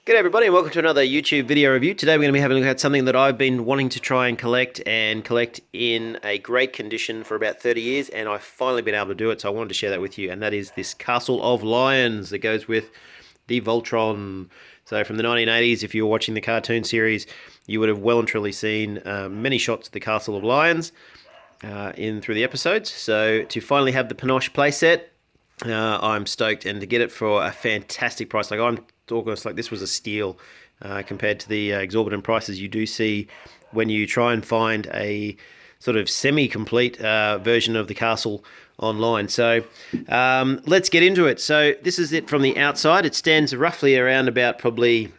G'day everybody and welcome to another YouTube video review. Today we're going to be having a look at something that I've been wanting to try and collect in a great condition for about 30 years, and I've finally been able to do it, so I wanted to share that with you, and that is this Castle of Lions that goes with the Voltron. So from the 1980s, if you were watching the cartoon series, you would have well and truly seen many shots of the Castle of Lions through the episodes. So to finally have the Panosh playset, I'm stoked, and to get it for a fantastic price. I'm almost like this was a steal compared to the exorbitant prices you do see when you try and find a sort of semi-complete version of the castle online. So let's get into it. So this is it from the outside. It stands roughly around about probably,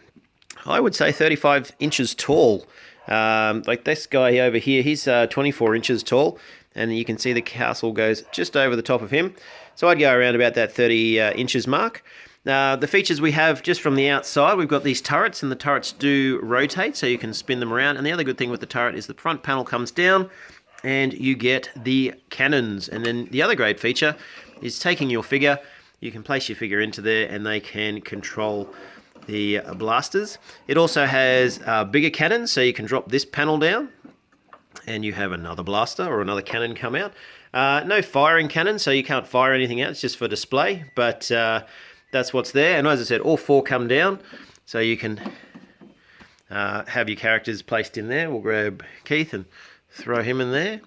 I would say, 35 inches tall. Like this guy over here, he's 24 inches tall, and you can see the castle goes just over the top of him. So I'd go around about that 30 inches mark. The features we have just from the outside, we've got these turrets, and the turrets do rotate, so you can spin them around. And the other good thing with the turret is the front panel comes down, and you get the cannons. And then the other great feature is taking your figure. You can place your figure into there, and they can control the blasters. It also has bigger cannons, so you can drop this panel down, and you have another blaster or another cannon come out. No firing cannon, so you can't fire anything out. It's just for display, but that's what's there. And as I said, all four come down, so you can have your characters placed in there. We'll grab Keith and throw him in there.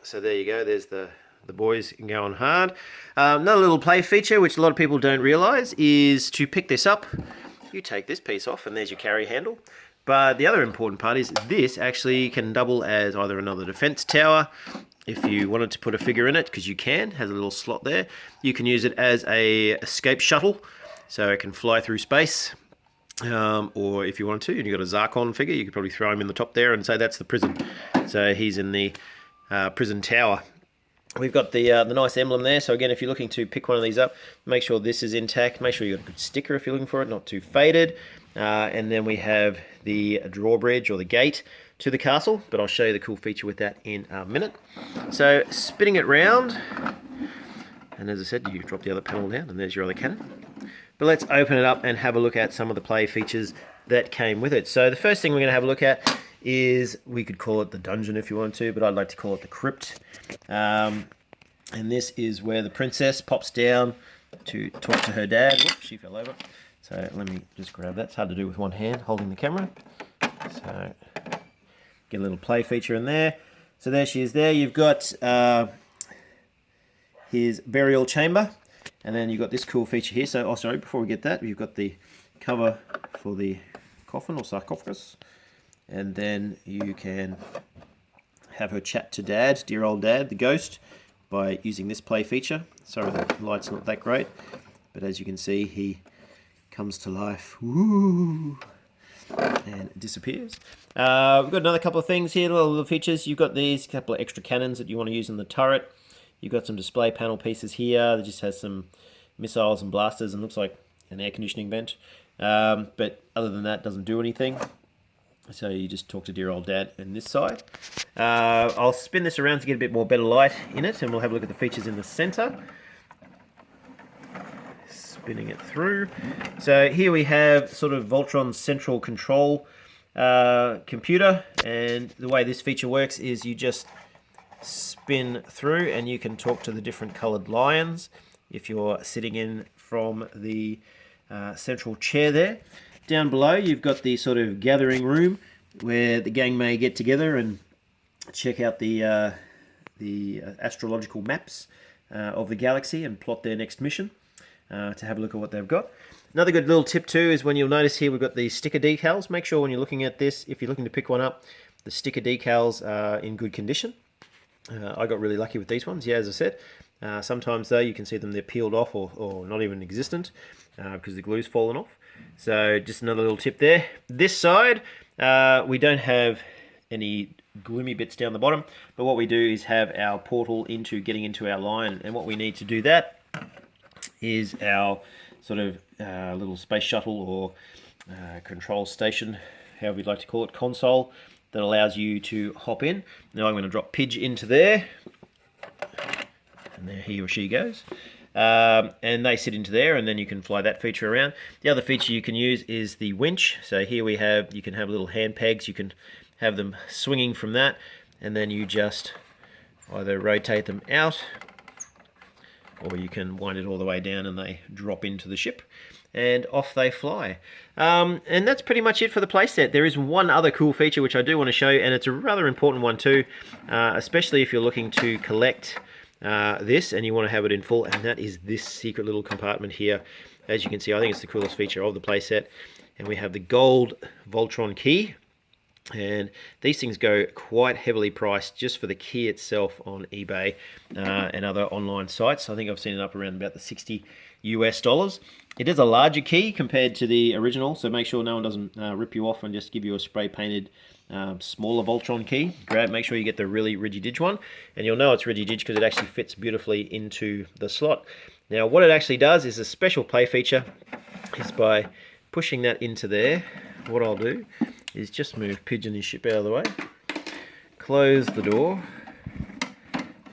So there you go. There's the boys going hard. Another little play feature, which a lot of people don't realise, is to pick this up. You take this piece off, and there's your carry handle. But the other important part is this actually can double as either another defense tower, if you wanted to put a figure in it, because you can, has a little slot there. You can use it as a escape shuttle, so it can fly through space. Or if you wanted to, and you've got a Zarkon figure, you could probably throw him in the top there and say that's the prison. So he's in the prison tower. We've got the nice emblem there. So again, if you're looking to pick one of these up, make sure this is intact. Make sure you've got a good sticker if you're looking for it, not too faded. And then we have the drawbridge or the gate to the castle, but I'll show you the cool feature with that in a minute. So spinning it round, and as I said, you drop the other panel down, and there's your other cannon. But let's open it up and have a look at some of the play features that came with it. So the first thing we're going to have a look at is, we could call it the dungeon if you want to, but I'd like to call it the crypt. And this is where the princess pops down to talk to her dad. Whoops, she fell over. So let me just grab that. It's hard to do with one hand holding the camera. So get a little play feature in there. So there she is there. You've got his burial chamber. And then you've got this cool feature here. So, sorry, before we get that, you've got the cover for the coffin or sarcophagus. And then you can have her chat to Dad, dear old Dad, the ghost, by using this play feature. Sorry, the light's not that great. But as you can see, he comes to life. Woo! And it disappears. We've got another couple of things here, little features. You've got these couple of extra cannons that you want to use in the turret. You've got some display panel pieces here that just has some missiles and blasters and looks like an air conditioning vent. But other than that, doesn't do anything. So you just talk to dear old Dad on this side. I'll spin this around to get a bit more better light in it, and we'll have a look at the features in the center. Spinning it through. So here we have sort of Voltron's central control computer, and the way this feature works is you just spin through and you can talk to the different colored lions if you're sitting in from the central chair there. Down below you've got the sort of gathering room where the gang may get together and check out the astrological maps of the galaxy and plot their next mission. To have a look at what they've got. Another good little tip too is when you'll notice here we've got the sticker decals. Make sure when you're looking at this, if you're looking to pick one up, the sticker decals are in good condition. I got really lucky with these ones, yeah, as I said. Sometimes though you can see them, they're peeled off or not even existent because the glue's fallen off. So just another little tip there. This side, we don't have any gloomy bits down the bottom, but what we do is have our portal into getting into our line, and what we need to do that is our sort of little space shuttle or control station, however you'd like to call it, console that allows you to hop in. Now I'm going to drop Pidge into there, and there he or she goes. and they sit into there, and then you can fly that feature around. The other feature you can use is the winch. So here you can have little hand pegs. You can have them swinging from that, and then you just either rotate them out, or you can wind it all the way down and they drop into the ship, and off they fly. And that's pretty much it for the playset. There is one other cool feature which I do want to show, and it's a rather important one too, especially if you're looking to collect this and you want to have it in full, and that is this secret little compartment here. As you can see, I think it's the coolest feature of the playset, and we have the gold Voltron key. And these things go quite heavily priced just for the key itself on eBay and other online sites. I think I've seen it up around about the $60 US. It is a larger key compared to the original, so make sure no one doesn't rip you off and just give you a spray painted smaller Voltron key. Make sure you get the really ridgy-dig one, and you'll know it's ridgy-dig because it actually fits beautifully into the slot. Now what it actually does is a special play feature is by pushing that into there. What I'll do is just move Pigeon his ship out of the way, close the door,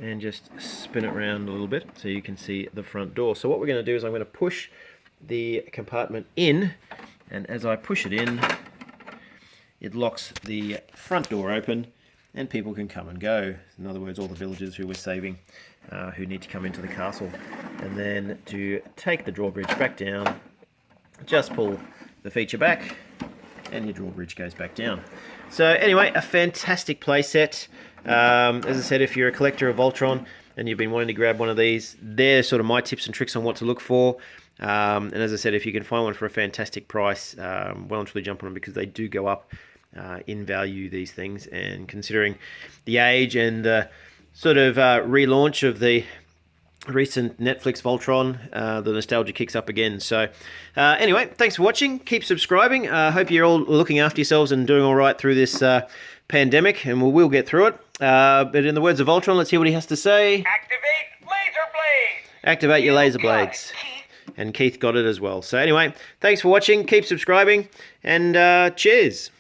and just spin it around a little bit so you can see the front door. So what we're going to do is I'm going to push the compartment in, and as I push it in, it locks the front door open and people can come and go. In other words, all the villagers who we're saving who need to come into the castle. And then to take the drawbridge back down, just pull the feature back, and your drawbridge goes back down. So anyway, a fantastic playset. As I said, if you're a collector of Voltron and you've been wanting to grab one of these, they're sort of my tips and tricks on what to look for. And as I said, if you can find one for a fantastic price, well and truly jump on them, because they do go up in value, these things. And considering the age and the sort of relaunch of the recent Netflix Voltron, the nostalgia kicks up again. So anyway, thanks for watching. Keep subscribing. Hope you're all looking after yourselves and doing all right through this pandemic, and we'll get through it. But in the words of Voltron, let's hear what he has to say. Activate laser blades! Activate your laser blades. And Keith got it as well. So anyway, thanks for watching. Keep subscribing, and cheers.